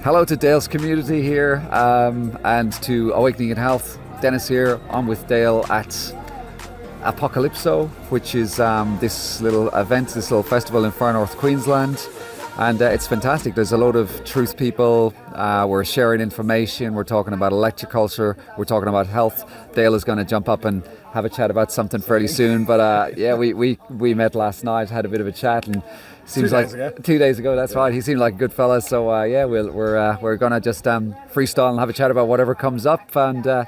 Hello to Dale's community here and to Awakening in Health. Dennis here. I'm with Dale at Apocalypso, which is this little event, this little festival in far north Queensland. And it's fantastic. There's a load of truth people. We're sharing information. We're talking about electroculture. We're talking about health. Dale is going to jump up and have a chat about something fairly soon. But we met last night, had a bit of a chat, and seems 2 days ago. That's right. He seemed like a good fella. So we're going to just freestyle and have a chat about whatever comes up, and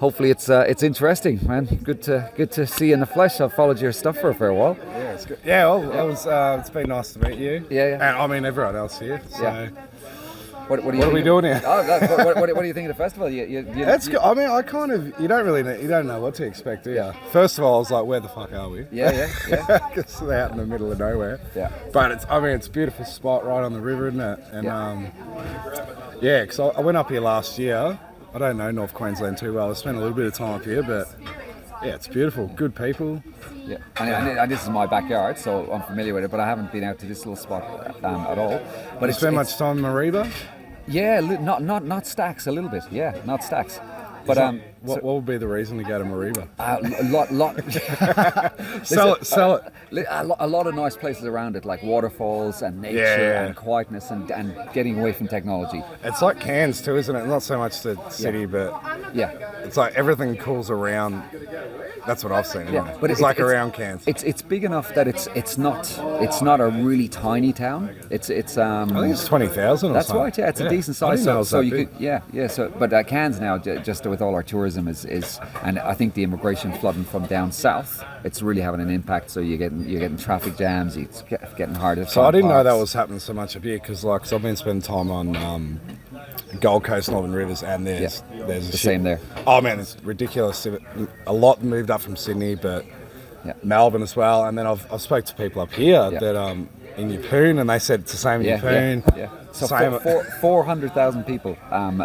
hopefully it's interesting, man. Good to see you in the flesh. I've followed your stuff for a fair while. Yeah, it's good. Yeah, well, it's been nice to meet you. Yeah. And I mean everyone else here. So. Yeah. What are we doing here? What do you think of the festival? That's good. I mean, I kind of you don't know what to expect, do you? Yeah. First of all, I was like, where the fuck are we? Yeah. Because they're out in the middle of nowhere. Yeah. But it's a beautiful spot right on the river, isn't it? And because I went up here last year. I don't know North Queensland too well. I spent a little bit of time up here, but yeah, it's beautiful. Good people. Yeah, and this is my backyard, so I'm familiar with it. But I haven't been out to this little spot at all. But you spend much time in Mariba? Yeah, not Stacks, a little bit. Yeah, not Stacks. But what would be the reason to go to Mariba? Sell it. A lot of nice places around it, like waterfalls and nature and quietness and getting away from technology. It's like Cairns too, isn't it? Not so much the city, but it's like everything cools around. That's what I've seen. Yeah, but it's around Cairns. It's big enough that it's not a really tiny town. It's I think it's 20,000. That's right. Yeah, it's a decent size. So you could So but Cairns now, just with all our tourism is, and I think the immigration flooding from down south, it's really having an impact. So you're getting traffic jams. It's getting harder. So I didn't know that was happening so much up here because I've been spending time on Gold Coast, Northern Rivers, and there's the same there. Oh man, it's ridiculous. A lot moved up from Sydney, but Melbourne as well. And then I've spoke to people up here that in Yeppoon, and they said it's the same in Yeppoon. Yeah. So 400,000 people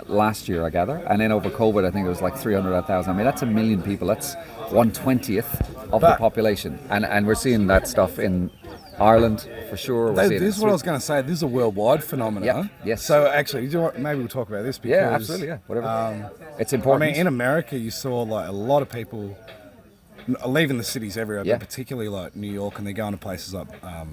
last year, I gather, and then over COVID, I think it was like 300,000. I mean, that's 1 million people. That's 1/20th of the population, and we're seeing that stuff in Ireland for sure. This is what I was going to say. This is a worldwide phenomenon. Yeah. Yes. So actually, maybe we'll talk about this because absolutely. Yeah. Whatever. It's important. I mean, in America, you saw like a lot of people leaving the cities everywhere, but particularly like New York, and they're going to places like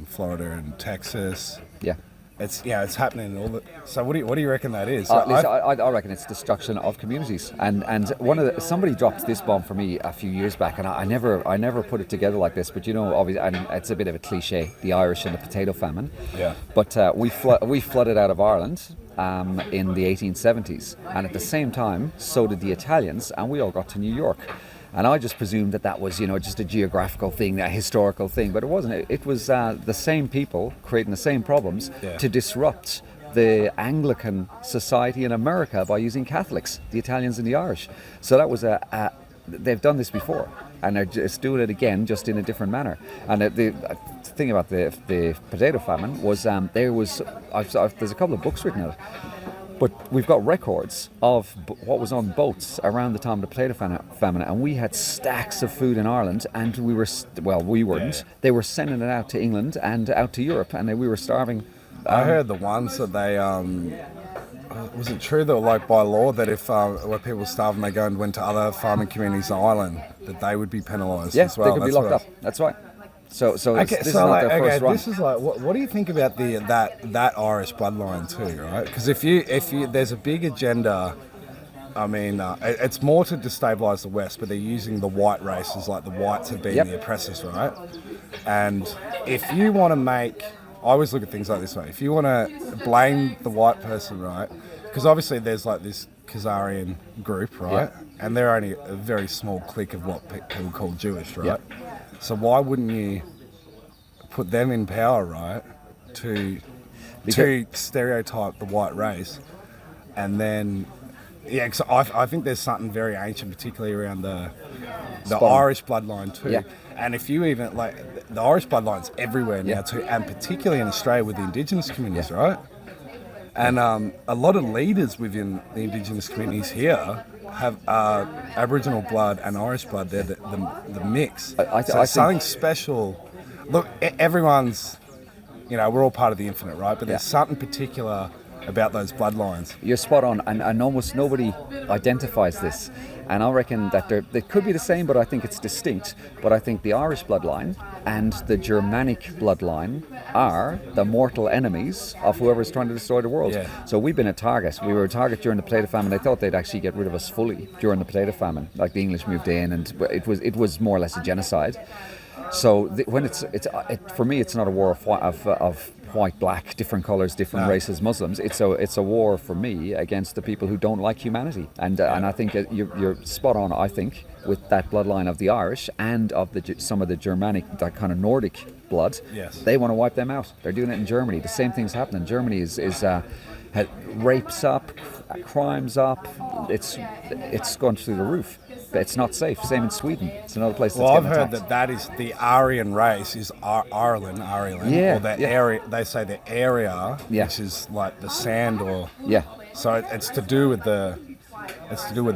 Florida and Texas. Yeah. It's happening in all the. So what do you reckon that is? I reckon it's destruction of communities, and somebody dropped this bomb for me a few years back, and I never put it together like this. But obviously, and it's a bit of a cliche, the Irish and the potato famine. Yeah. But we flooded out of Ireland in the 1870s, and at the same time, so did the Italians, and we all got to New York. And I just presumed that was, just a geographical thing, a historical thing, but it wasn't. It was the same people creating the same problems to disrupt the Anglican society in America by using Catholics, the Italians and the Irish. So that was they've done this before, and they're just doing it again, just in a different manner. And the thing about the potato famine was there's a couple of books written on it. But we've got records of what was on boats around the time of the potato famine, and we had stacks of food in Ireland, and we weren't. Yeah. They were sending it out to England and out to Europe, and we were starving. I heard the ones that they was it true that like by law that if where people were starving, they go and went to other farming communities on Ireland, that they would be penalised as well. Yeah, they could be locked up. That's right. So this is not their first run. This is like what do you think about that Irish bloodline too, right? Because if you there's a big agenda. I mean, it's more to destabilise the West, but they're using the white races, like the whites have been the oppressors, right? And if you want to I always look at things like this way. If you want to blame the white person, right? Because obviously there's like this Khazarian group, right? And they're only a very small clique of what people call Jewish, right? So why wouldn't you put them in power, right, to stereotype the white race, and then because I think there's something very ancient, particularly around the Irish bloodline too. And if you even like the Irish bloodline's everywhere now too, and particularly in Australia with the Indigenous communities, right? And a lot of leaders within the Indigenous communities here have Aboriginal blood and Irish blood. They're the mix. I think something special. Look, everyone's, we're all part of the infinite, right? But there's something particular about those bloodlines. You're spot on, and almost nobody identifies this. And I reckon that they could be the same, but I think it's distinct. But I think the Irish bloodline and the Germanic bloodline are the mortal enemies of whoever's trying to destroy the world. Yeah. So we've been a target. We were a target during the potato famine. They thought they'd actually get rid of us fully during the potato famine. Like the English moved in, and it was more or less a genocide. So when for me, it's not a war of white, black, different colours, different races, Muslims. It's a war for me against the people who don't like humanity. And I think you're spot on. I think with that bloodline of the Irish and of some of the Germanic, that kind of Nordic blood, Yes. they want to wipe them out. They're doing it in Germany. The same thing's happening. Germany is rapes up, crimes up. It's gone through the roof. It's not safe. Same in Sweden. It's another place that's Well, I've getting heard attacked. that is the Aryan race is Ireland, Yeah, or the yeah. area. They say the area, Yeah. which is like the sand, or Yeah. so it's to do with the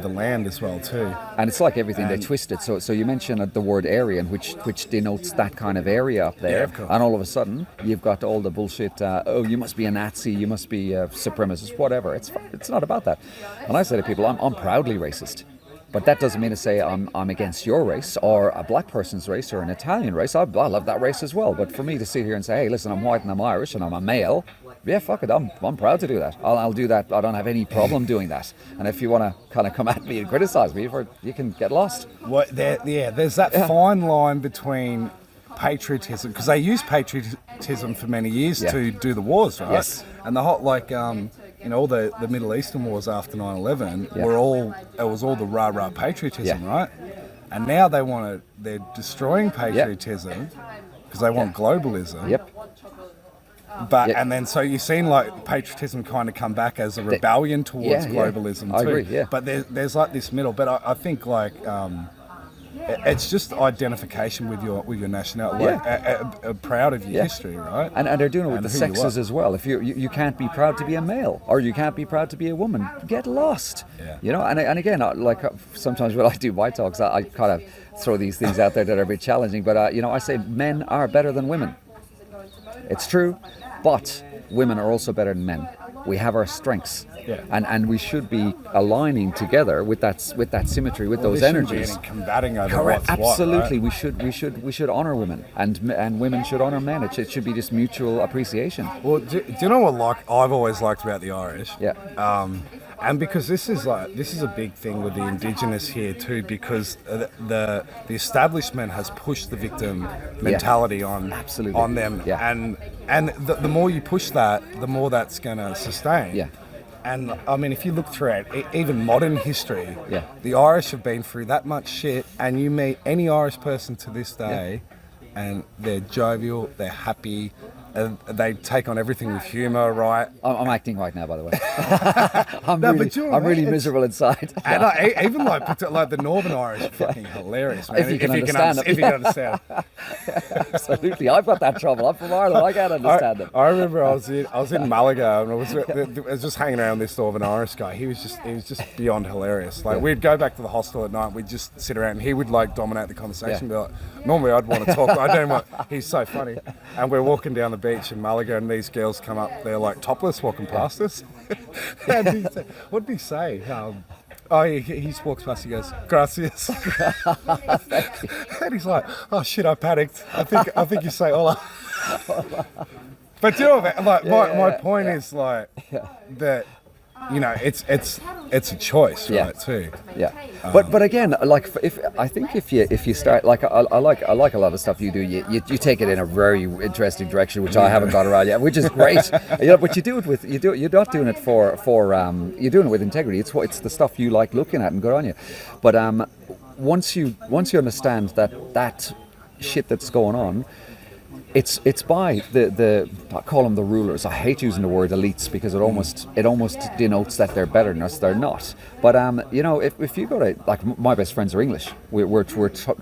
land as well too. And it's like everything, they twist it. So you mentioned the word Aryan, which denotes that kind of area up there. Yeah, of course. And all of a sudden, you've got all the bullshit, you must be a Nazi, you must be a supremacist, whatever. It's not about that. And I say to people, I'm proudly racist. But that doesn't mean to say I'm against your race or a black person's race or an Italian race. I love that race as well. But for me to sit here and say, hey, listen, I'm white and I'm Irish and I'm a male, yeah, fuck it, I'm proud to do that. I'll do that. I don't have any problem doing that. And if you want to kind of come at me and criticize me, you can get lost. There's that fine line between patriotism, because they used patriotism for many years to do the wars, right? Yes. And the whole all the Middle Eastern wars after 9/11 it was all the rah-rah patriotism, Yeah. right? And now they're destroying patriotism because they want globalism. Yep. But Yep. and then so you've seen like patriotism kind of come back as a rebellion towards globalism too. I agree, yeah. But there's like this middle. But I think like it's just identification with your nationality. Like, proud of your history, right? And they're doing it with And the who you sexes are. as well. If you can't be proud to be a male, or you can't be proud to be a woman, get lost. Yeah. You know. And again, sometimes when I do white talks, I kind of throw these things out there that are a bit challenging. But I say men are better than women. It's true, but women are also better than men. We have our strengths. Yeah. And we should be aligning together with that symmetry, with those There shouldn't be energies. any combating over Correct. what's what, Absolutely, right? we should honor women, and women should honor men. It should be just mutual appreciation. Well, do you know what I've always liked about the Irish? Yeah. And because this is a big thing with the Indigenous here too, because the establishment has pushed the victim mentality on them, Yeah. and the more you push that, the more that's going to sustain. Yeah. And I mean, if you look throughout even modern history, Yeah. the Irish have been through that much shit, and you meet any Irish person to this day, and they're jovial, they're happy, they take on everything with humour, right? I'm acting right now, by the way. I'm No, really, but you know I'm what, really it's- miserable inside. And even like the Northern Irish are fucking hilarious, man. If you can understand them. If you can understand. Absolutely, I've got that trouble. I'm from Ireland. I can't understand them. I remember I was in Malaga and I was just hanging around this Northern Irish guy. He was just beyond hilarious. Like we'd go back to the hostel at night. We'd just sit around. And he would like dominate the conversation. Be like, normally I'd want to talk, but I don't want. He's so funny. And we're walking down the beach in Malaga, and these girls come up. They're like topless, walking past us. And what did he say? He just walks past. He goes, "Gracias," and he's like, "Oh shit, I panicked. I think you say hola." But you know, like my point is like that. You know, it's a choice, right? Too. Yeah, but again, like if you start like I like a lot of stuff you do. You take it in a very interesting direction, which I haven't got around yet, which is great. But you're not doing it for you're doing it with integrity. It's the stuff you like looking at, and good on you. But once you understand that shit that's going on. It's by the I call them the rulers. I hate using the word elites because it almost denotes that they're better than us. They're not. But if you go to like my best friends are English, we're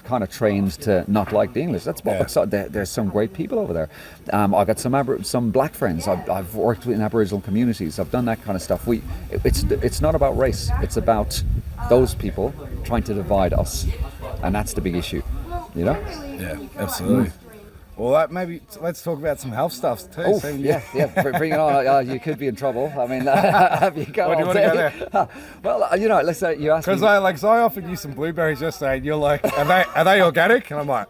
kind of trained to not like the English. So there's some great people over there. I've got some black friends. I've worked in Aboriginal communities. I've done that kind of stuff. It's not about race. It's about those people trying to divide us, and that's the big issue. You know? Yeah, absolutely. Well, maybe let's talk about some health stuff too. Oh, So, yeah. Bring it on. You could be in trouble. I mean, have you got Where do you all want to day? go there? Well, let's say you asked me. Because I offered you some blueberries yesterday, and you're like, are they organic? And I'm like,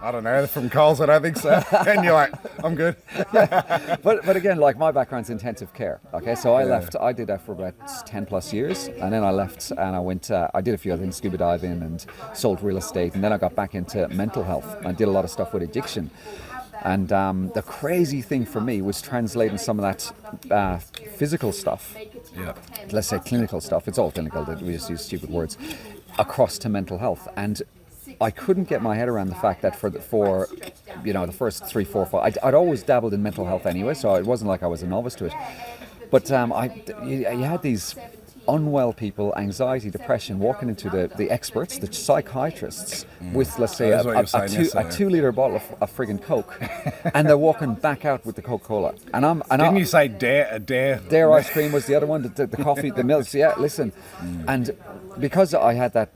I don't know, they're from Coles, I don't think so. And you're like, I'm good. But again, like my background's intensive care. Okay, so I did that for about 10 plus years, and then I left and I went. I did a few other things, scuba diving and sold real estate, and then I got back into mental health. I did a lot of stuff with addiction. And the crazy thing for me was translating some of that physical stuff, let's say clinical stuff, it's all clinical, we just use stupid words, across to mental health. And I couldn't get my head around the fact that for the first 3, 4, 5, I'd always dabbled in mental health anyway, so it wasn't like I was a novice to it. But you had these unwell people, anxiety, depression, walking into the experts, the psychiatrists, with, let's say, a 2-litre bottle of friggin' Coke, and they're walking back out with the Coca-Cola. Didn't you say Dare? Dare ice cream was the other one, the coffee, the milks, yeah, listen. And because I had that,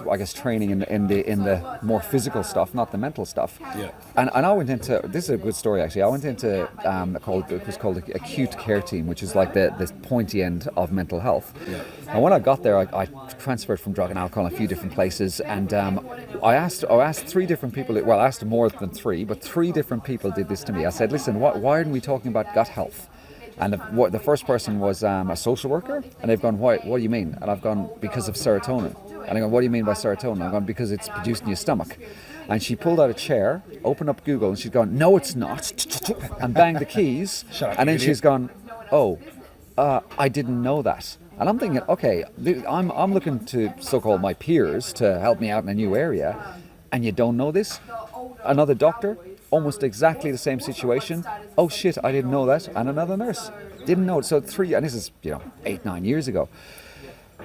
I guess training in the more physical stuff, not the mental stuff. Yeah. And I went into, this is a good story actually, I went into it was called the acute care team, which is like the pointy end of mental health. Yeah. And when I got there, I transferred from drug and alcohol in a few different places, and I asked 3 different people, well, I asked more than 3, but 3 different people did this to me. I said, listen, why aren't we talking about gut health? And the first person was a social worker, and they've gone, what do you mean? And I've gone, because of serotonin. And I go, what do you mean by serotonin? I've gone, because it's produced in your stomach. And she pulled out a chair, opened up Google, and she's gone, no, it's not, and banged the keys. Shut up, and then idiot. she's gone, I didn't know that. And I'm thinking, okay, I'm looking to so-called my peers to help me out in a new area, and you don't know this? Another doctor, almost exactly the same situation. Oh shit, I didn't know that. And another nurse, didn't know it. So 3, and this is 8, 9 years ago.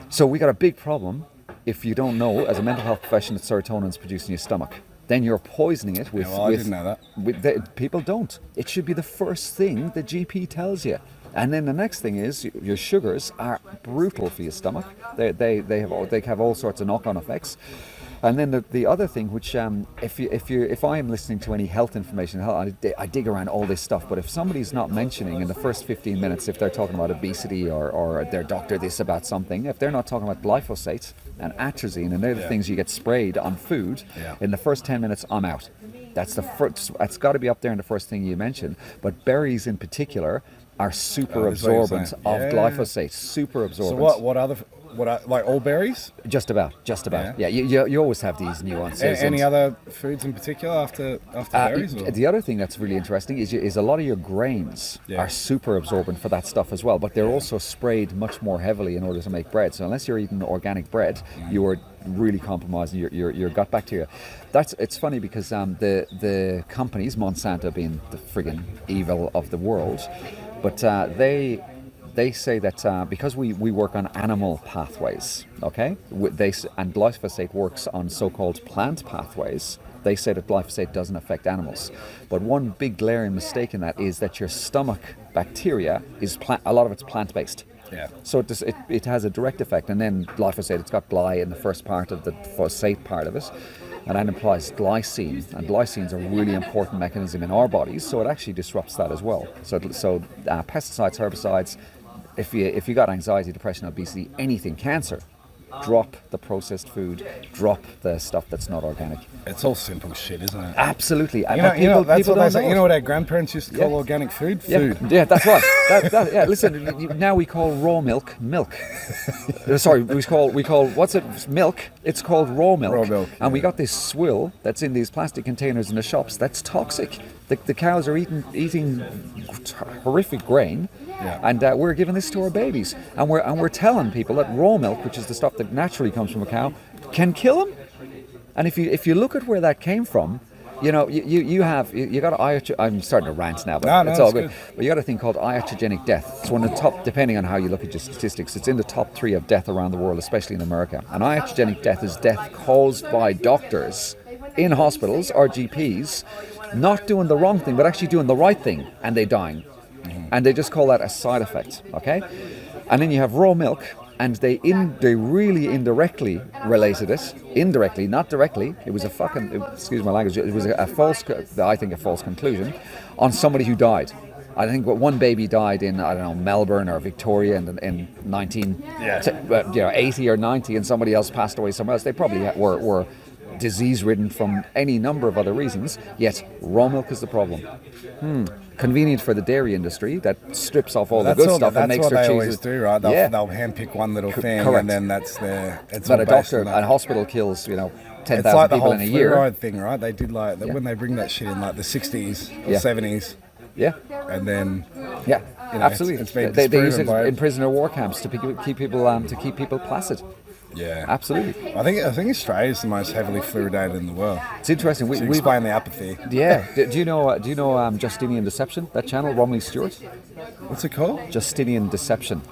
So we got a big problem if you don't know as a mental health professional that serotonin is produced in your stomach. Then you're poisoning it with. I didn't know that. People don't. It should be the first thing the GP tells you. And then the next thing is your sugars are brutal for your stomach. They have all sorts of knock-on effects. And then the other thing, which if I am listening to any health information, I dig around all this stuff. But if somebody's not mentioning in the first 15 minutes, if they're talking about obesity or their doctor this about something, if they're not talking about glyphosate and atrazine and they're the things you get sprayed on food, in the first 10 minutes, I'm out. That's the first. That's got to be up there in the first thing you mention. But berries in particular are super absorbent of glyphosate. Super absorbent. So what other? Like all berries? Just about. Yeah, you always have these nuances. Any other foods in particular after berries? The other thing that's really interesting is a lot of your grains are super absorbent for that stuff as well, but they're also sprayed much more heavily in order to make bread. So unless you're eating organic bread, you are really compromising your gut bacteria. It's funny because the companies, Monsanto being the friggin' evil of the world, but they say that because we work on animal pathways, okay, and glyphosate works on so-called plant pathways, they say that glyphosate doesn't affect animals. But one big glaring mistake in that is that your stomach bacteria is a lot of it's plant-based. Yeah. So it has a direct effect, and then glyphosate, it's got gly in the first part of the phosphate part of it, and that implies glycine, and glycine's a really important mechanism in our bodies, so it actually disrupts that as well. So pesticides, herbicides, if you got anxiety, depression, obesity, anything, cancer, drop the processed food, drop the stuff that's not organic. It's all simple shit, isn't it? Absolutely. People don't say. You know what our grandparents used to call organic food? Food. Yeah, that's right. Listen, now we call raw milk. Sorry, we call what's it? Milk. It's called raw milk. Raw milk. And we got this swill that's in these plastic containers in the shops. That's toxic. The cows are eating horrific grain. Yeah. And we're giving this to our babies, and we're telling people that raw milk, which is the stuff that naturally comes from a cow, can kill them. And if you look at where that came from, you got I'm starting to rant now, but it's all good. But you got a thing called iatrogenic death. It's one of the top, depending on how you look at your statistics, it's in the top 3 of death around the world, especially in America. And iatrogenic death is death caused by doctors in hospitals or GPs not doing the wrong thing, but actually doing the right thing, and they dying. And they just call that a side effect, okay? And then you have raw milk, and they really indirectly related it, indirectly, not directly. It was a fucking, excuse my language, it was a false conclusion on somebody who died. I think one baby died in, I don't know, Melbourne or Victoria in 80 or 90, and somebody else passed away somewhere else. They probably were disease-ridden from any number of other reasons, yet raw milk is the problem. Convenient for the dairy industry that strips off all the good stuff and makes their cheeses. That's what they always do, right? They'll handpick one little thing, correct. And then that's their... It's but a doctor, a hospital kills, 10,000 it's like people in a year. It's like the whole fluoride thing, right? They did when they bring that shit in like the 60s or 70s. Yeah. And then... Yeah, absolutely. It's been they use it in prisoner war camps to keep people placid. Yeah, absolutely. I think Australia is the most heavily fluoridated in the world. It's interesting. We explain the apathy. Yeah. Do you know Justinian Deception? That channel, Romney Stewart. What's it called? Justinian Deception.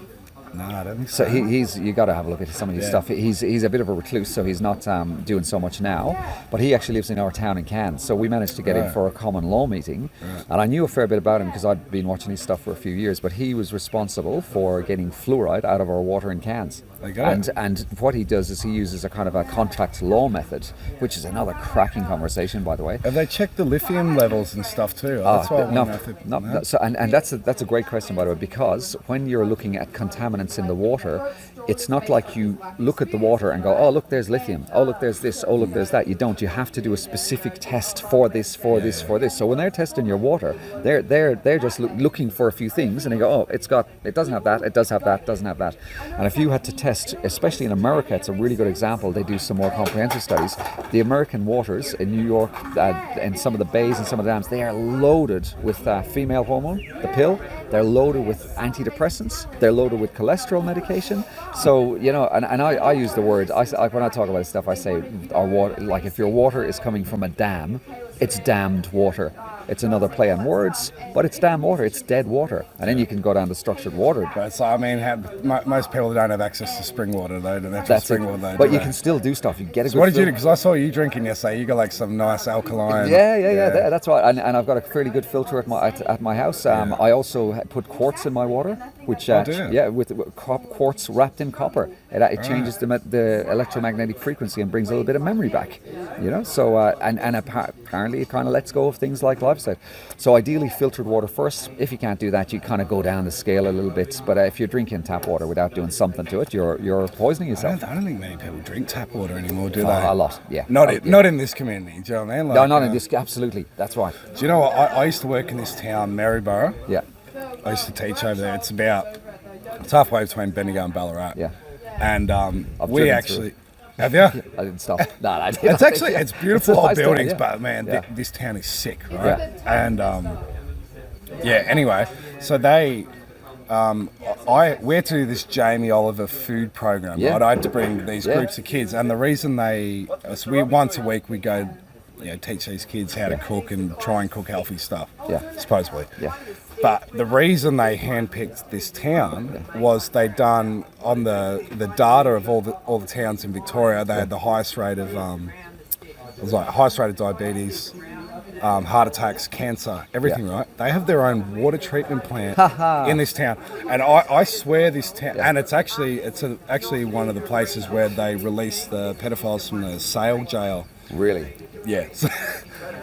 No, I don't think so. So he's you got to have a look at some of his stuff. He's a bit of a recluse, so he's not doing so much now. But he actually lives in our town in Cairns, so we managed to get him for a common law meeting. Right. And I knew a fair bit about him because I'd been watching his stuff for a few years. But he was responsible for getting fluoride out of our water in Cairns. And what he does is he uses a kind of a contract law method, which is another cracking conversation, by the way. Have they checked the lithium levels and stuff too? That's why no. So and that's a great question, by the way, because when you're looking at contaminants in the water, it's not like you look at the water and go, oh look, there's lithium, oh look, there's this, oh look, there's that. You don't. You have to do a specific test for this. So when they're testing your water, they're just looking for a few things, and they go, oh, it doesn't have that, it does have that, doesn't have that. And if you had to test, especially in America, it's a really good example. They do some more comprehensive studies. The American waters in New York and some of the bays and some of the dams, they are loaded with female hormone, the pill. They're loaded with antidepressants. They're loaded with cholesterol medication. So, and I use the word, when I talk about this stuff, I say our water, like if your water is coming from a dam, it's damned water. It's another play on words, but it's damn water. It's dead water. And then you can go down to structured water. But most people don't have access to spring water, though. But you can still do stuff. You get a good what did you do? Because I saw you drinking yesterday. You got like some nice alkaline. Yeah. That's right. And I've got a fairly good filter at my house. I also put quartz in my water, which with quartz wrapped in copper. It changes the electromagnetic frequency and brings a little bit of memory back. So and apparently it kind of lets go of things like glyphosate. So ideally filtered water first. If you can't do that, you kind of go down the scale a little bit. But if you're drinking tap water without doing something to it, you're poisoning yourself. I don't think many people drink tap water anymore, do they? A lot, yeah. Not in this community, do you know what I mean? No, not in this. Absolutely, that's right. Do you know what? I used to work in this town, Maryborough. Yeah. I used to teach over there. It's halfway between Bendigo and Ballarat. Yeah. And we actually. Have you? I didn't stop. No, I didn't. It's beautiful old buildings, but man, this town is sick, right? Yeah. And anyway, so they, we had to do this Jamie Oliver food program, right? I had to bring these groups of kids, and the reason once a week we go, teach these kids how to cook and try and cook healthy stuff. Yeah. Supposedly. Yeah. But the reason they handpicked this town was they'd done on the data of all the towns in Victoria. They had the highest rate of highest rate of diabetes, heart attacks, cancer, everything. Right? They have their own water treatment plant in this town, and I swear this town. And it's actually one of the places where they release the pedophiles from the Sale jail. Really? Yeah.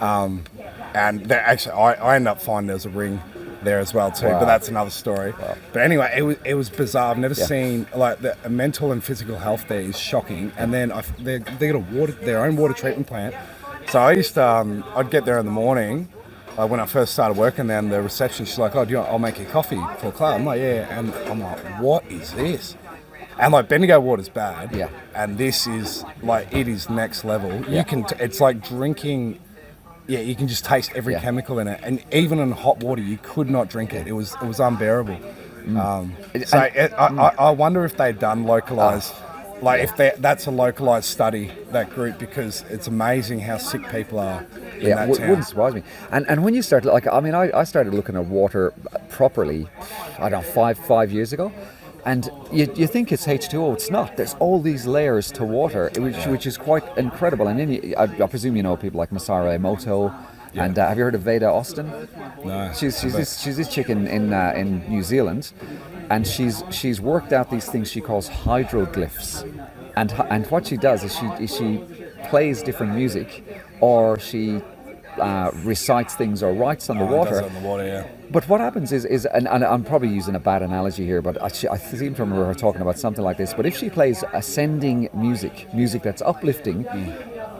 And actually, I ended up finding there's a ring there as well too, but that's another story. Wow. But anyway, it was bizarre. I've never seen the mental and physical health there is shocking. And then they got their own water treatment plant. So I used to I'd get there in the morning when I first started working there, and the receptionist, she's like, "Oh, I'll make you coffee for a club." I'm like, "Yeah," and I'm like, "What is this?" And like Bendigo water's bad, and this is it is next level. You can it's like drinking. Yeah, you can just taste every chemical in it, and even in hot water, you could not drink it. It was unbearable. I wonder if they'd done localized, if that's a localized study, that group, because it's amazing how sick people are in that town. Wouldn't surprise me. And when you start, I started looking at water properly, I don't know, five years ago. And you think it's H2O, it's not. There's all these layers to water, which is quite incredible. And then I presume you know people like Masaru Emoto, Yeah. And have you heard of Veda Austin? No. She's this chick in New Zealand, and she's worked out these things she calls hydroglyphs, and what she does is she plays different music, or she recites things or writes on the water. Does it on the water, yeah. But what happens is and I'm probably using a bad analogy here, but I seem to remember her talking about something like this. But if she plays ascending music that's uplifting,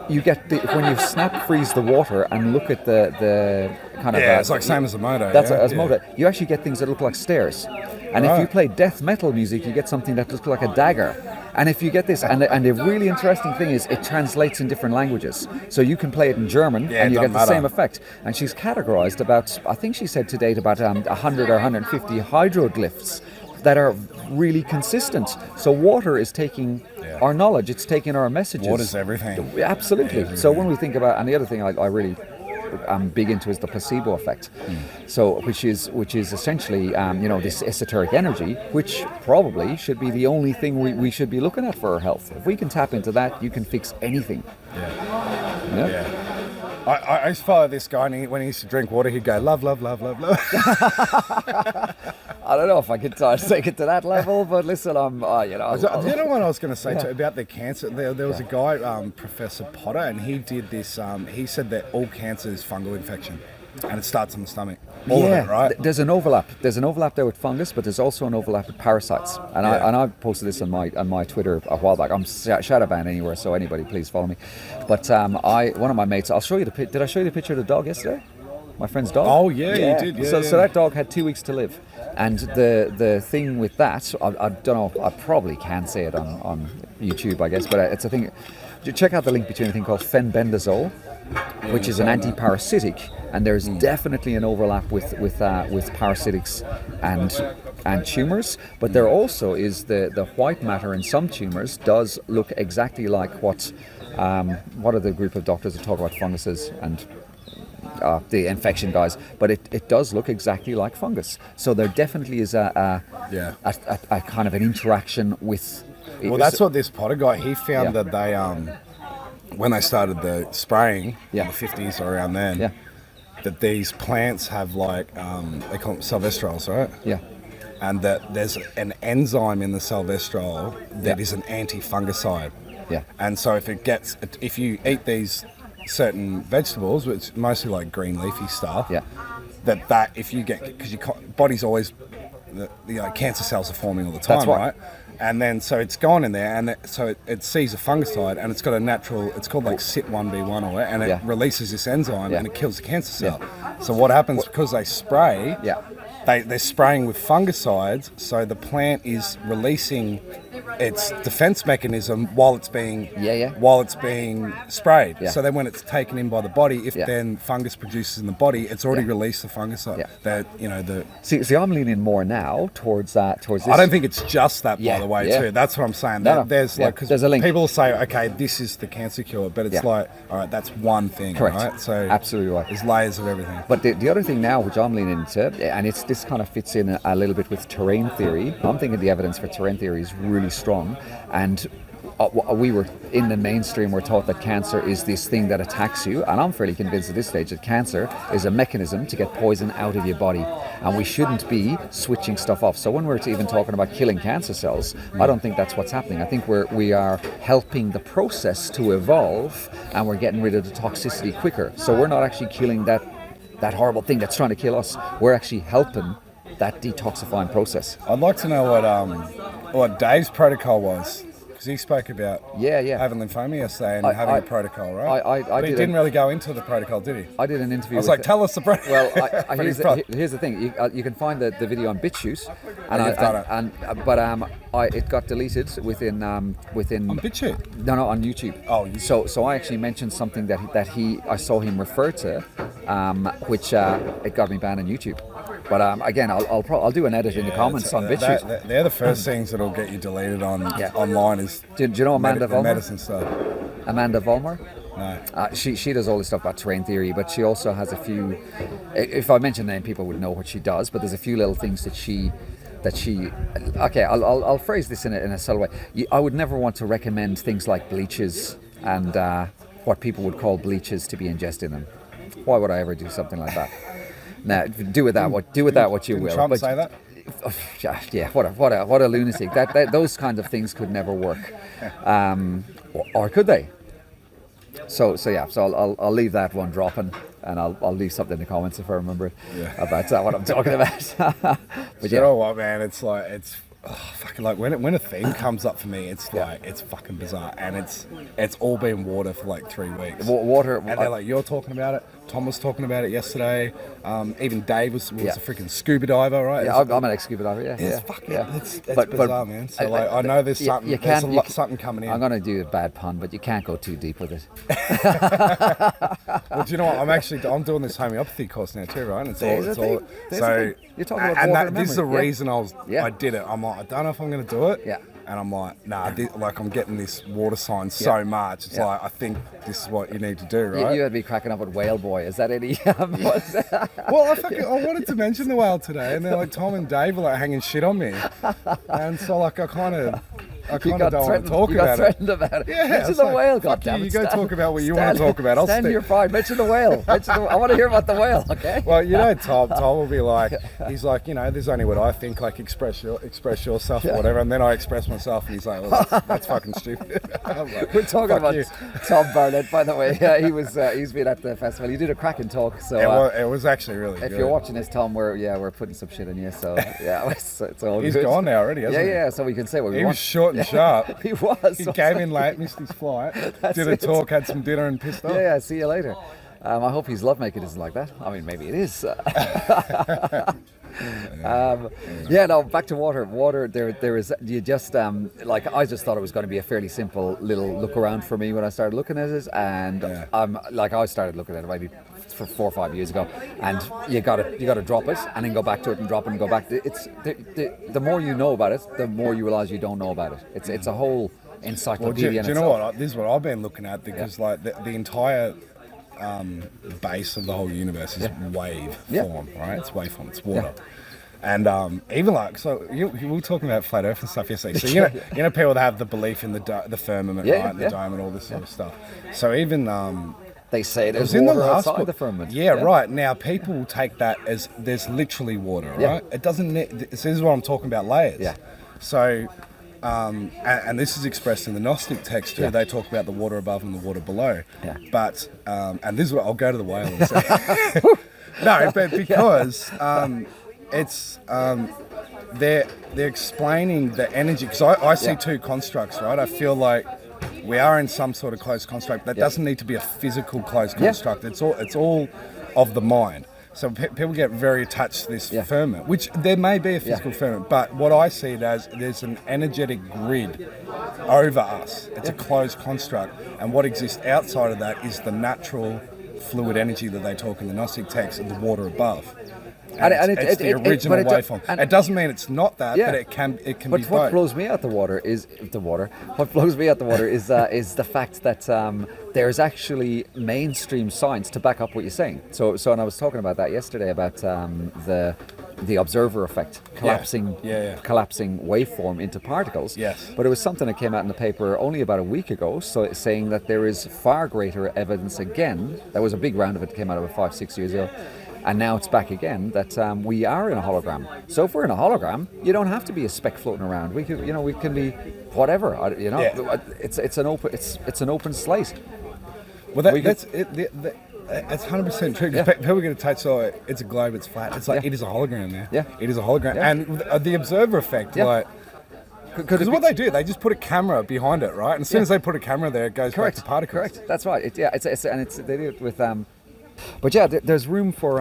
you get when you snap freeze the water and look at the kind of it's like same as the motor. That's yeah? as motor. You actually get things that look like stairs, and if you play death metal music, you get something that looks like a dagger. And if you get this, and the really interesting thing is it translates in different languages. So you can play it in German and you get the same effect. And she's categorized about, I think she said to date, about 100 or 150 hydroglyphs that are really consistent. So water is taking our knowledge, it's taking our messages. Water's everything. Absolutely. So when we think about, and the other thing I really big into is the placebo effect. So which is essentially this esoteric energy, which probably should be the only thing we should be looking at for our health. If we can tap into that, you can fix anything. I used to follow this guy, and when he used to drink water, he'd go, love, love, love, love, love. I don't know if I could take it to that level, but listen, Do you know what I was going to say about the cancer? There was a guy, Professor Potter, and he did this. He said that all cancer is fungal infection, and it starts in the stomach. All of it, right? There's an overlap. There's an overlap there with fungus, but there's also an overlap with parasites. And I posted this on my Twitter a while back. I'm shadow banned anywhere, so anybody please follow me. But one of my mates, I'll show you did I show you the picture of the dog yesterday? My friend's dog. Oh yeah, you did. Yeah, so that dog had 2 weeks to live, and the thing with that, I don't know. I probably can say it on YouTube, I guess, but it's a thing. Check out the link between a thing called fenbendazole, which is an anti-parasitic, and there's definitely an overlap with parasitics and tumours. But there also is the white matter in some tumours does look exactly like what are the group of doctors that talk about funguses and the infection guys, but it does look exactly like fungus. So there definitely is a kind of an interaction with. Well, that's what this Potter guy, he found that they when they started the spraying in the 50s or around then, that these plants have like they call them sylvestrols, right? Yeah. And that there's an enzyme in the sylvestrol that is an anti-fungicide. Yeah. And so if you eat these certain vegetables, which mostly like green leafy stuff, that if you get, because your body's always, cancer cells are forming all the time, right? And then so it's gone in there, and so it sees a fungicide, and it's got a natural, it's called like CYP1B1 or and it releases this enzyme and it kills the cancer cell. So what happens, because they spray, they're spraying with fungicides, so the plant is releasing its defense mechanism while it's being sprayed. So then when it's taken in by the body, if then fungus produces in the body, it's already released the fungicide. See, I'm leaning more now towards this. I don't think it's just that, by the way, too. That's what I'm saying. There's a link. People say, okay, this is the cancer cure, but it's like, all right, that's one thing. Correct. Right? So absolutely right. There's layers of everything. But the other thing now, which I'm leaning into, and this kind of fits in a little bit with terrain theory. I'm thinking the evidence for terrain theory is really strong, and we were in the mainstream, we're taught that cancer is this thing that attacks you, and I'm fairly convinced at this stage that cancer is a mechanism to get poison out of your body, and we shouldn't be switching stuff off. So when we're even talking about killing cancer cells, I don't think that's what's happening. I think we are helping the process to evolve, and we're getting rid of the toxicity quicker. So we're not actually killing that horrible thing that's trying to kill us. We're actually helping that detoxifying process. I'd like to know what Dave's protocol was, because he spoke about having lymphoma yesterday and having a protocol, right? But he didn't really go into the protocol, did he? I did an interview. I was like, tell us the protocol. Well, here's the thing. You can find the video on BitChute, it got deleted within. On BitChute? No, on YouTube. Oh, YouTube. So I actually mentioned something that I saw him refer to, which it got me banned on YouTube. But again, I'll do an edit in the comments on BitChute. They're the first things that'll get you deleted online. Do you know Amanda Vollmer? Medicine stuff. Amanda Vollmer? No. She does all this stuff about terrain theory, but she also has a few. If I mention the name, people would know what she does. But there's a few little things that she. Okay, I'll phrase this in a subtle way. I would never want to recommend things like bleaches and what people would call bleaches to be ingested in them. Why would I ever do something like that? Now, do with that what you Didn't will. Trump but say that? yeah, what a lunatic. That those kinds of things could never work, or could they? So I'll leave that one dropping, and I'll leave something in the comments if I remember it about what I'm talking about. But You know what, man? It's fucking like when a theme comes up for me, it's like it's fucking bizarre, and it's all been water for like 3 weeks. Water, and they're like, you're talking about it. Tom was talking about it yesterday. Even Dave was a freaking scuba diver, right? Yeah, I'm an ex-scuba diver. Yeah, It's fucking it's bizarre, man. So I know there's something. Something coming in. I'm gonna do a bad pun, but you can't go too deep with it. Well, do you know what? I'm doing this homeopathy course now too, right? It's all. So you're talking about and water this is the memory. reason I did it. I'm like, I don't know if I'm going to do it. Yeah. And I'm like, nah, I'm getting this water sign so much. It's like, I think this is what you need to do, right? You had me cracking up with Whale Boy. Is that any? Well, I wanted to mention the whale today, and then like Tom and Dave were like hanging shit on me, and so like I kind of don't want to talk about it. You got threatened about it. Yeah, mention the like, whale, fuck goddammit. you go talk about what you want to talk about. I'll stand your pride. Mention the whale. I want to hear about the whale. Okay. Well, you know, Tom will be like, he's like, you know, there's only what I think. Like, express yourself or whatever, and then I express myself, and he's like, well, that's fucking stupid. Like, we're talking about you. Tom Barnett, by the way. Yeah, he's been at the festival. He did a cracking talk. So it was actually really good. If you're watching this, Tom, we're putting some shit on you. So yeah, it's all He's good. gone now already, hasn't he? Yeah. So we can say what we want. He was short and sharp. He was. He came in late, missed his flight, did a talk, had some dinner, and pissed off. Yeah. See you later. I hope his lovemaking isn't like that. I mean, maybe it is. No, back to water. Water, there is, you just, like, I just thought it was going to be a fairly simple little look around for me when I started looking at it. And I started looking at it maybe for 4 or 5 years ago. And you got to drop it and then go back to it and drop it and go back. It's the more you know about it, the more you realize you don't know about it. It's a whole encyclopedia. Well, do you know what? This is what I've been looking at, because like the entire base of the whole universe is wave form, right? It's waveform, it's water. And even like, so we were talking about flat Earth and stuff yesterday. So you know people that have the belief in the firmament, right, the dome and all this sort of stuff. So even they say there's in the water last outside book. the firmament. Yeah, right. Now people will take that as there's literally water, right? It doesn't. This is what I'm talking about, layers. Yeah. So. And this is expressed in the Gnostic text too. They talk about the water above and the water below. Yeah. But and this is what I'll go to the whale and say. No, but because it's they're explaining the energy, because I see two constructs, right? I feel like we are in some sort of closed construct that doesn't need to be a physical closed construct. It's all of the mind. So people get very attached to this firmament, which there may be a physical firmament, but what I see it as, there's an energetic grid over us. It's a closed construct, and what exists outside of that is the natural fluid energy that they talk in the Gnostic text and the water above. And it's the original waveform. It doesn't mean it's not that, but it can be both. But what blows me out the water is the fact that there's actually mainstream science to back up what you're saying. So and I was talking about that yesterday about the observer effect, collapsing waveform into particles. Yes. But it was something that came out in the paper only about a week ago, so saying that there is far greater evidence again. There was a big round of it that came out about 5-6 years ago. And now it's back again that we are in a hologram. So if we're in a hologram, you don't have to be a speck floating around. We can be whatever. It's an open slate. Well, that's it. That's 100% true. Yeah. People are going to touch, it's a globe, it's flat. It's like it is a hologram now. Yeah, it is a hologram, and the observer effect, like. Because what they do, they just put a camera behind it, right? And as soon as they put a camera there, it goes back to particles. Correct. That's right. They do it with. But yeah, there's room for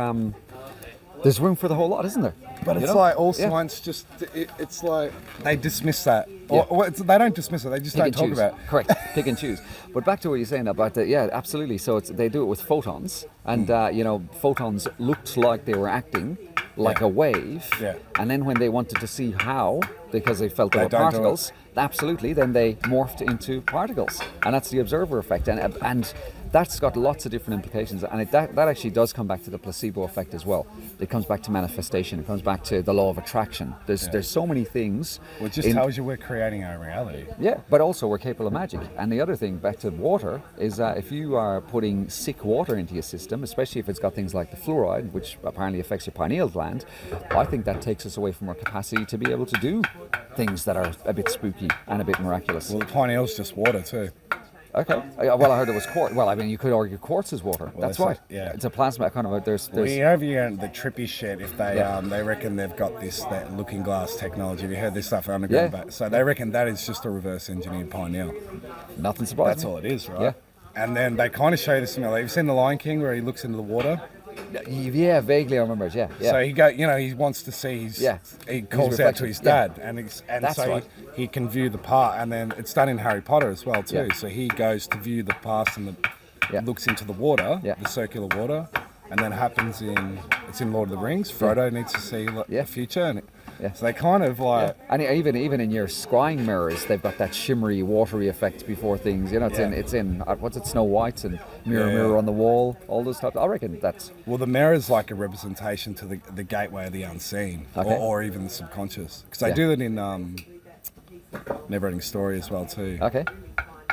the whole lot, isn't there? But it's like all science just, it's like they dismiss that. Yeah. Or they don't dismiss it, they just don't talk about it. Correct, pick and choose. But back to what you're saying about absolutely. So they do it with photons, and photons looked like they were acting like a wave. Yeah. And then when they wanted to see how because they felt they were don't do it. particles, absolutely, then they morphed into particles. And that's the observer effect. And that's got lots of different implications. And that actually does come back to the placebo effect as well. It comes back to manifestation. It comes back to the law of attraction. There's so many things. Well, it just tells you we're creating our reality. Yeah, but also we're capable of magic. And the other thing, back to water, is that if you are putting sick water into your system, especially if it's got things like the fluoride, which apparently affects your pineal gland, I think that takes us away from our capacity to be able to do things that are a bit spooky and a bit miraculous. Well, the pineal's just water too. Okay. Well, I heard it was quartz. Well, I mean, you could argue quartz is water. Well, that's right. Yeah. It's a plasma kind of. There's. Well, you have the trippy shit. If they reckon they've got that looking glass technology. Have you heard this stuff for underground? Yeah. So they reckon that is just a reverse engineered pineal. Nothing surprising. That's all it is, right? Yeah. And then they kind of show you the smell. Have you seen The Lion King where he looks into the water? Yeah, vaguely I remember it. Yeah. So he wants to see his. Yeah. He calls His out to reflection. his dad, Yeah. and That's so right. he can view the part, and then it's done in Harry Potter as well too. Yeah. So he goes to view the past and Yeah. looks into the water, Yeah. the circular water, and then happens it's in Lord of the Rings. Frodo needs to see the future, and so they kind of like. And even in your scrying mirrors, they've got that shimmery, watery effect before things. You know, it's in what's it, Snow White and Mirror on the Wall, all those stuff. I reckon that's. Well, the mirror's like a representation to the gateway of the unseen, or even the subconscious, because they do that in Never Ending Story as well too. Okay.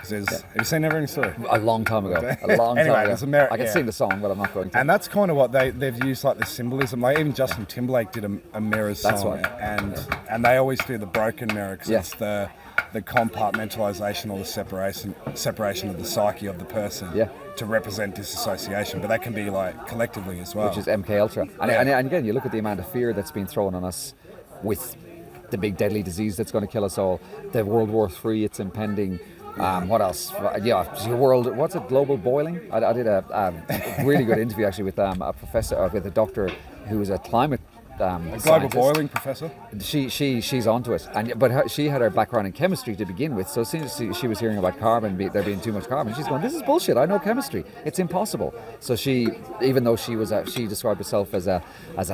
Have you seen Never Ending Story? A long time ago. A long Anyway, time ago. there's a mirror- I can yeah. sing the song, but I'm not going to. And that's kind of what they've used, like the symbolism. Like even Justin Timberlake did a mirrors That's song, right. and they always do the broken mirror because Yeah. it's the compartmentalization or the separation of the psyche of the person to represent disassociation. But that can be like collectively as well. Which is MK Ultra. And again, you look at the amount of fear that's been thrown on us with the big deadly disease that's going to kill us all. The World War III, it's impending. What else? Your world. What's it? Global boiling. I did a really good interview actually with a professor, with a doctor who was a climate. Global scientist. boiling professor. She's onto it, but she had her background in chemistry to begin with. So as soon as she was hearing about carbon, there being too much carbon, she's going, "This is bullshit. I know chemistry. It's impossible." So even though she described herself as a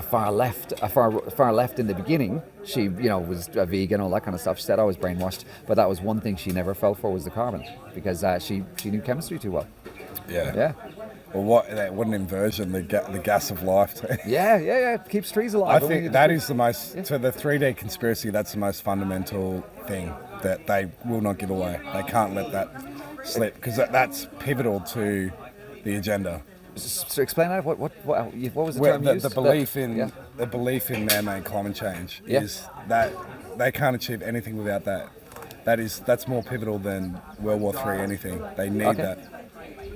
far left in the beginning. She was a vegan, all that kind of stuff. She said I was brainwashed, but that was one thing she never fell for was the carbon because she knew chemistry too well. Yeah. Well, what an inversion, the gas of life. Yeah. It keeps trees alive. I think that is the most, to the 3D conspiracy, that's the most fundamental thing that they will not give away. They can't let that slip because that's pivotal to the agenda. So explain that. What was the term used? The belief in man-made climate change is that they can't achieve anything without that. That's more pivotal than World War III anything. They need that.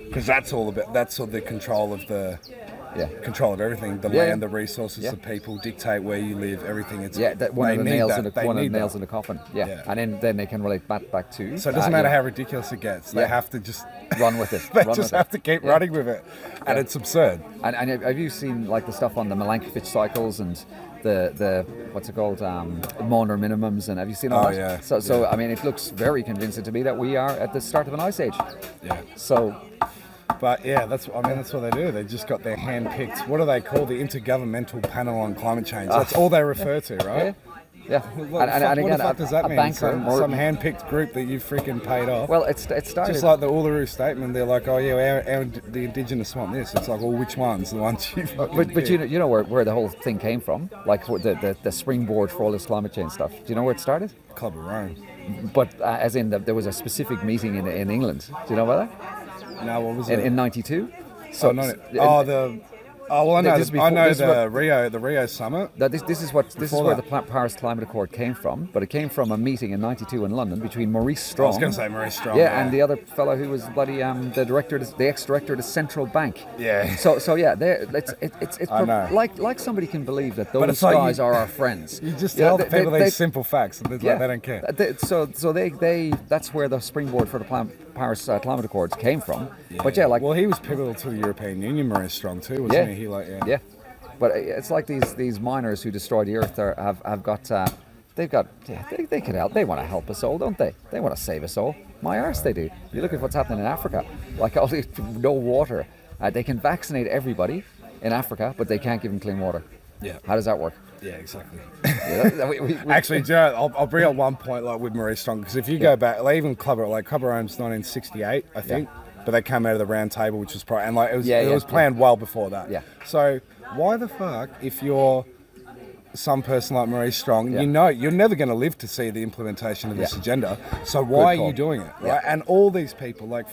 Because that's all the control of control of everything. The land, the resources, the people dictate where you live, everything. It's one of the nails in the coffin. Yeah. And then they can relate back to. So it doesn't matter how ridiculous it gets. They have to just run with it. They just have to keep running with it, and it's absurd. And have you seen like the stuff on the Milankovitch cycles and the what's it called, Moner minimums, and have you seen all that? Yeah. So I mean, it looks very convincing to me that we are at the start of an ice age. Yeah. So. But that's what they do. They just got their hand-picked. What do they call the Intergovernmental Panel on Climate Change? That's all they refer to, right? Yeah. What the fuck does that mean? Some hand-picked group that you freaking paid off. Well, it started just like the Uluru Statement. They're like, oh yeah, the Indigenous want this. It's like, well, which ones? The ones you. But you know where the whole thing came from? Like the springboard for all this climate change stuff. Do you know where it started? Club of Rome. But as in there was a specific meeting in England. Do you know about that? No, what was it? In '92. So I know the Rio summit. This is where the Paris Climate Accord came from, but it came from a meeting in '92 in London between Maurice Strong. I was going to say Maurice Strong. Yeah, and the other fellow who was bloody the ex-director of the central bank. Yeah. So yeah, it's like somebody can believe that those guys are our friends. You just tell people these simple facts, and they don't care. So they that's where the springboard for the Paris Climate Accords came from. Yeah. But well, he was pivotal to the European Union, Maurice Strong too, wasn't he? Yeah. But it's like these miners who destroy the earth they can help. They want to help us all, don't they? They want to save us all. My arse, they do. You look at what's happening in Africa. Like no water. They can vaccinate everybody in Africa, but they can't give them clean water. Yeah. How does that work? Yeah, exactly. Yeah, Actually, do you know, I'll bring up one point like with Maurice Strong, because if you go back, like, even Clubber Home's 1968, I think, but they came out of the Round Table, which was and like it was planned well before that. Yeah. So why the fuck, if you're some person like Maurice Strong, you know you're never going to live to see the implementation of this agenda. So why are you doing it, right? And all these people, like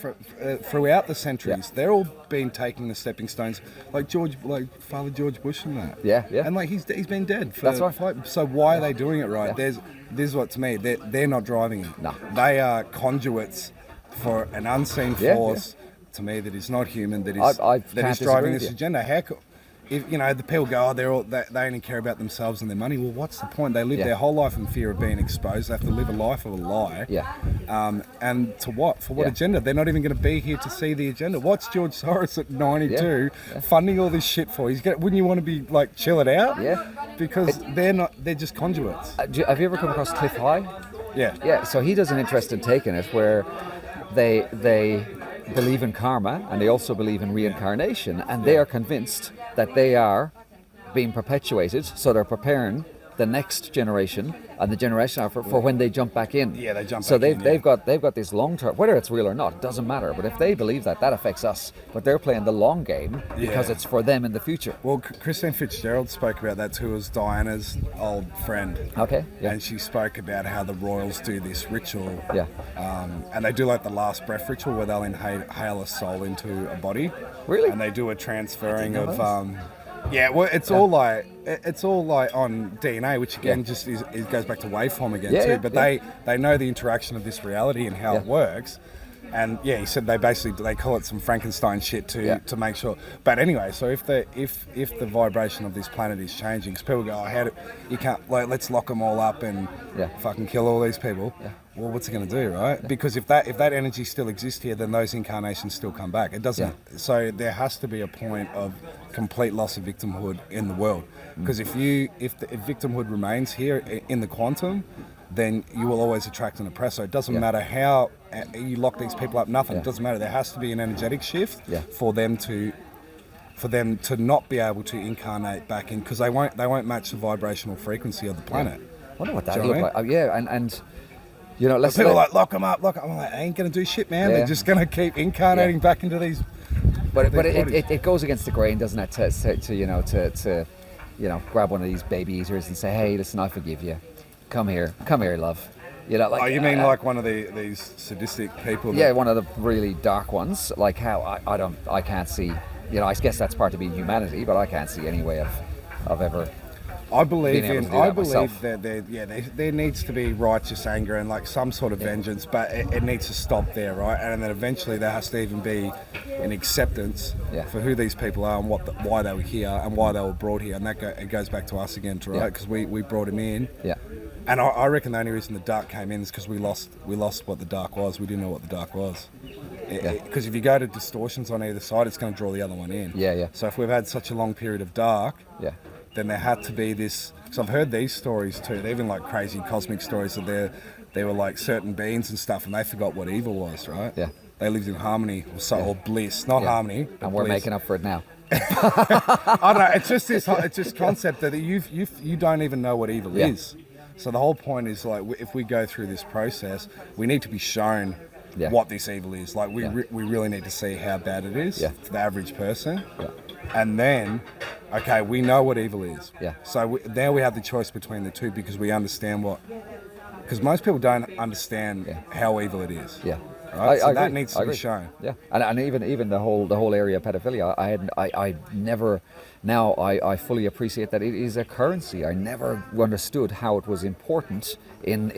throughout the centuries, they're all been taking the stepping stones, like Father George Bush and that. Yeah, yeah. And like he's been dead for. That's right. So why are they doing it, right? This is what, to me, they're not driving it. No. They are conduits for an unseen force. To me, that is not human. That is driving this agenda. How could, if the people go, they only care about themselves and their money. Well, what's the point? They live their whole life in fear of being exposed. They have to live a life of a lie. Yeah. And to what? For what agenda? They're not even going to be here to see the agenda. What's George Soros at 92 funding all this shit for? Wouldn't you want to be like chill it out? Yeah. Because they're not. They're just conduits. Have you ever come across Cliff High? Yeah. Yeah. So he does an interesting take in it where they believe in karma and they also believe in reincarnation, and they are convinced that they are being perpetuated, so they're preparing the next generation and the generation after for when they jump back in. Yeah, they jump so back they've got this long term, whether it's real or not, it doesn't matter. But if they believe that affects us, but they're playing the long game because it's for them in the future. Well, Christine Fitzgerald spoke about that too, as Diana's old friend. Okay. Yeah. And she spoke about how the royals do this ritual. Yeah. And they do like the last breath ritual where they'll inhale a soul into a body. Really? And they do a transferring of. Yeah, well, it's all like on DNA, which again just goes back to waveform again too. But they know the interaction of this reality and how it works. And he said they call it some Frankenstein shit to make sure. But anyway, so if the vibration of this planet is changing, because people go, you can't, like, let's lock them all up and fucking kill all these people. Yeah. Well, what's it going to do, right? Yeah. Because if that energy still exists here, then those incarnations still come back. It doesn't. Yeah. So there has to be a point of complete loss of victimhood in the world. Because if victimhood remains here in the quantum, then you will always attract an oppressor. It doesn't matter how you lock these people up. Nothing. It doesn't matter. There has to be an energetic shift for them to not be able to incarnate back in, because they won't match the vibrational frequency of the planet. I wonder what that looks like. And let's people like lock them up. I'm like, I ain't gonna do shit, man. They're just gonna keep incarnating back into these. But it goes against the grain, doesn't it? To grab one of these baby eaters and say, hey, listen, I forgive you. Come here, love. Like. Oh, you mean like one of these sadistic people? Yeah, one of the really dark ones. Like how I can't see. I guess that's part of being humanity, but I can't see any way of ever. I believe that there needs to be righteous anger and like some sort of vengeance, but it needs to stop there, right? And then eventually there has to even be an acceptance for who these people are and why they were here and why they were brought here, and it goes back to us again, right? Because we brought him in. Yeah. And I reckon the only reason the dark came in is because we lost what the dark was. We didn't know what the dark was. Because if you go to distortions on either side, it's going to draw the other one in. Yeah. So if we've had such a long period of dark, then there had to be this. Because I've heard these stories too. They're even like crazy cosmic stories that there were like certain beings and stuff, and they forgot what evil was, right? Yeah. They lived in harmony or bliss, not harmony. And we're making up for it now. I don't know. It's just this concept that you don't even know what evil is. So the whole point is, like, if we go through this process, we need to be shown what this evil is. Like, we really need to see how bad it is for the average person. Yeah. And then, okay, we know what evil is. Yeah. So now we have the choice between the two, because we understand because most people don't understand how evil it is. Yeah. Right? So that needs to be shown. Yeah. And even the whole area of pedophilia, I never. Now I fully appreciate that it is a currency. I never understood how it was important in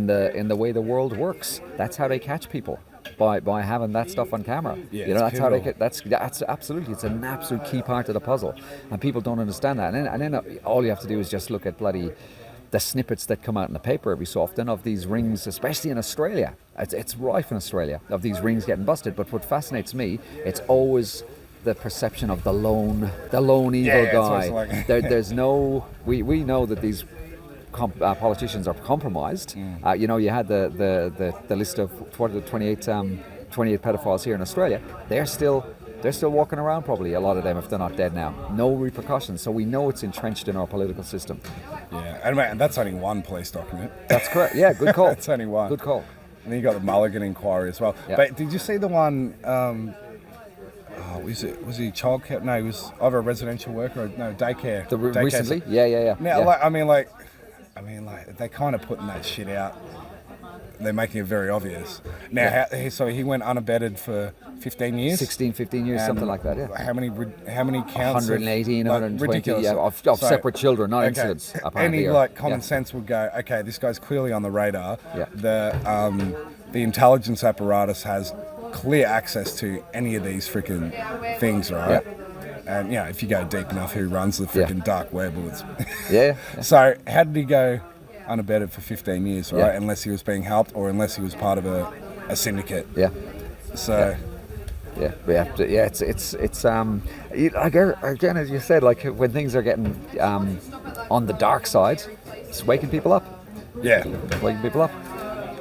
the way the world works. That's how they catch people, by having that stuff on camera. Yeah, that's how they that's absolutely, it's an absolute key part of the puzzle, and people don't understand that. And then all you have to do is just look at the snippets that come out in the paper every so often of these rings, especially in Australia. It's rife in Australia of these rings getting busted. But what fascinates me, it's always the perception of the lone evil guy. Like. There's no. We know that these politicians are compromised. You had the list of 28 pedophiles here in Australia. They're still They're still walking around, probably, a lot of them, if they're not dead now. No repercussions. So we know it's entrenched in our political system. Yeah, and man, that's only one police document. That's correct. Yeah, good call. That's only one. Good call. And then you got the Mulligan inquiry as well. Yeah. But did you see the one? Was he childcare? No, he was either a residential worker or daycare. Daycare. Recently? Yeah. Now, Yeah. I mean, they're kind of putting that shit out. They're making it very obvious. Now, so he went unabetted for 15 years? 16, 15 years, something like that, yeah. How many counts? 118, 120, ridiculous. yeah, of separate children, not incidents, apparently. Any common sense would go, okay, this guy's clearly on the radar. Yeah. The intelligence apparatus has clear access to any of these freaking things, right? Yeah. And if you go deep enough, who runs the freaking dark web? Yeah. So how did he go unabetted for 15 years, right? Yeah. Unless he was being helped or unless he was part of a syndicate. Yeah. So. Yeah, we have to. Yeah, it's again, as you said, like when things are getting on the dark side, it's waking people up. Yeah. Waking people up.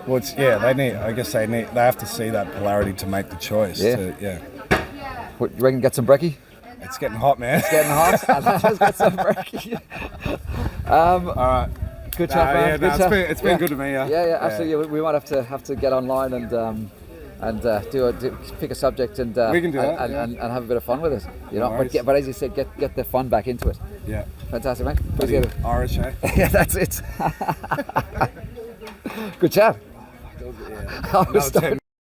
Well, they have to see that polarity to make the choice. Yeah. What, you reckon get some brekkie? It's getting hot, man. It's getting hot. Let's get some brekkie. All right. Good chat, man. Good chat. It's been good to me. Yeah, absolutely. We might have to get online and pick a subject and we can do that, and have a bit of fun with it. No worries. But as you said, get the fun back into it. Yeah. Fantastic, mate. Appreciate it. Irish, eh? Yeah, that's it. Good chat. Yeah. I was starting